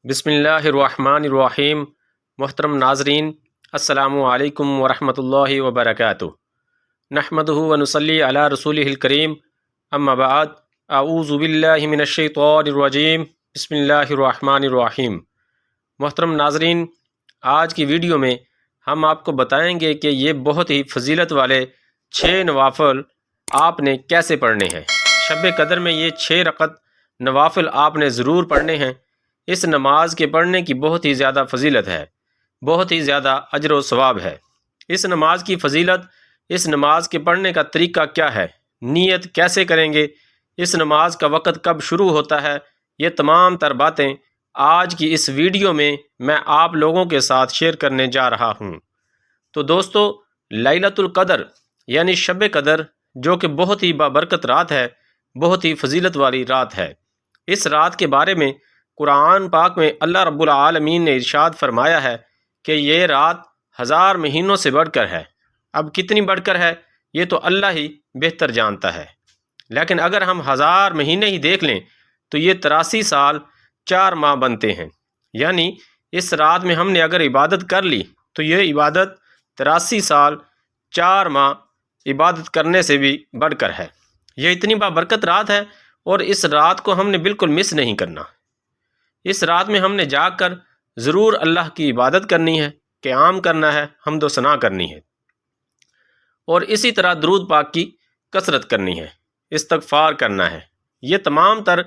بسم اللہ الرحمن الرحیم۔ محترم ناظرین، السلام علیکم ورحمۃ اللہ وبرکاتہ۔ نحمدہ ونصلی علی رسولہ الکریم، اما بعد، اعوذ باللہ من الشیطان الرجیم، بسم اللہ الرحمن الرحیم۔ محترم ناظرین، آج کی ویڈیو میں ہم آپ کو بتائیں گے کہ یہ بہت ہی فضیلت والے 6 نوافل آپ نے کیسے پڑھنے ہیں۔ شب قدر میں یہ 6 رکعت نوافل آپ نے ضرور پڑھنے ہیں۔ اس نماز کے پڑھنے کی بہت ہی زیادہ فضیلت ہے، بہت ہی زیادہ اجر و ثواب ہے۔ اس نماز کی فضیلت، اس نماز کے پڑھنے کا طریقہ کیا ہے، نیت کیسے کریں گے، اس نماز کا وقت کب شروع ہوتا ہے، یہ تمام تر باتیں آج کی اس ویڈیو میں آپ لوگوں کے ساتھ شیئر کرنے جا رہا ہوں۔ تو دوستو، لیلۃ القدر یعنی شب قدر، جو کہ بہت ہی بابرکت رات ہے، بہت ہی فضیلت والی رات ہے۔ اس رات کے بارے میں قرآن پاک میں اللہ رب العالمین نے ارشاد فرمایا ہے کہ یہ رات 1000 مہینوں سے بڑھ کر ہے۔ اب کتنی بڑھ کر ہے یہ تو اللہ ہی بہتر جانتا ہے، لیکن اگر ہم 1000 مہینے ہی دیکھ لیں تو یہ 83 سال 4 ماہ بنتے ہیں۔ یعنی اس رات میں ہم نے اگر عبادت کر لی تو یہ عبادت 83 سال 4 ماہ عبادت کرنے سے بھی بڑھ کر ہے۔ یہ اتنی بابرکت رات ہے، اور اس رات کو ہم نے بالکل مس نہیں کرنا۔ اس رات میں ہم نے جاگ کر ضرور اللہ کی عبادت کرنی ہے، قیام کرنا ہے، حمد و ثنا کرنی ہے، اور اسی طرح درود پاک کی کثرت کرنی ہے، استغفار کرنا ہے۔ یہ تمام تر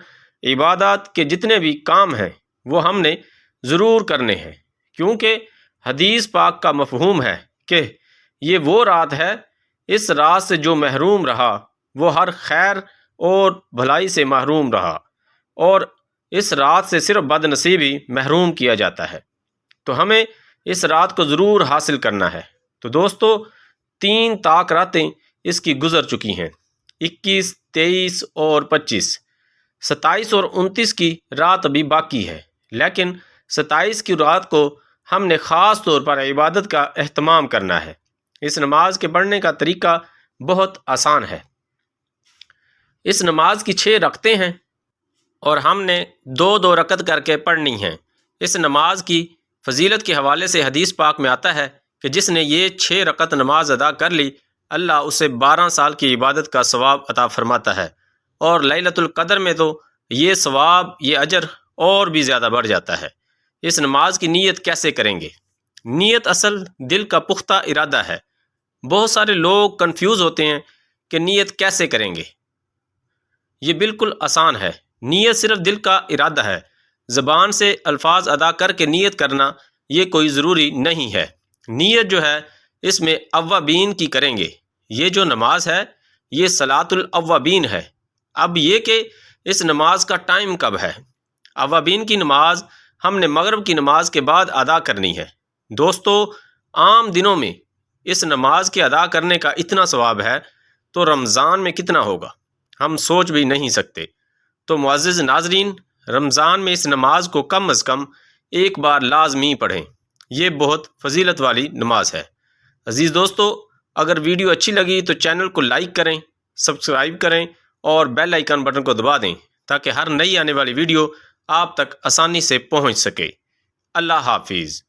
عبادات کے جتنے بھی کام ہیں وہ ہم نے ضرور کرنے ہیں، کیونکہ حدیث پاک کا مفہوم ہے کہ یہ وہ رات ہے، اس رات سے جو محروم رہا وہ ہر خیر اور بھلائی سے محروم رہا، اور اس رات سے صرف بد نصیبی محروم کیا جاتا ہے۔ تو ہمیں اس رات کو ضرور حاصل کرنا ہے۔ تو دوستو، 3 طاق راتیں اس کی گزر چکی ہیں، 21، 23 اور 25۔ 27 اور 29 کی رات ابھی باقی ہے، لیکن 27 کی رات کو ہم نے خاص طور پر عبادت کا اہتمام کرنا ہے۔ اس نماز کے پڑھنے کا طریقہ بہت آسان ہے۔ اس نماز کی 6 رکعتیں ہیں، اور ہم نے 2 رکعت کر کے پڑھنی ہیں۔ اس نماز کی فضیلت کے حوالے سے حدیث پاک میں آتا ہے کہ جس نے یہ 6 رکعت نماز ادا کر لی، اللہ اسے 12 سال کی عبادت کا ثواب عطا فرماتا ہے، اور لیلۃ القدر میں تو یہ ثواب، یہ اجر اور بھی زیادہ بڑھ جاتا ہے۔ اس نماز کی نیت کیسے کریں گے؟ نیت اصل دل کا پختہ ارادہ ہے۔ بہت سارے لوگ کنفیوز ہوتے ہیں کہ نیت کیسے کریں گے۔ یہ بالکل آسان ہے۔ نیت صرف دل کا ارادہ ہے، زبان سے الفاظ ادا کر کے نیت کرنا یہ کوئی ضروری نہیں ہے۔ نیت جو ہے اس میں اوابین کی کریں گے۔ یہ جو نماز ہے یہ صلاۃ الاوابین ہے۔ اب یہ کہ اس نماز کا ٹائم کب ہے؟ اوابین کی نماز ہم نے مغرب کی نماز کے بعد ادا کرنی ہے۔ دوستو، عام دنوں میں اس نماز کے ادا کرنے کا اتنا ثواب ہے تو رمضان میں کتنا ہوگا، ہم سوچ بھی نہیں سکتے۔ تو معزز ناظرین، رمضان میں اس نماز کو کم از کم 1 بار لازمی پڑھیں۔ یہ بہت فضیلت والی نماز ہے۔ عزیز دوستو، اگر ویڈیو اچھی لگی تو چینل کو لائک کریں، سبسکرائب کریں، اور بیل آئیکن بٹن کو دبا دیں تاکہ ہر نئی آنے والی ویڈیو آپ تک آسانی سے پہنچ سکے۔ اللہ حافظ۔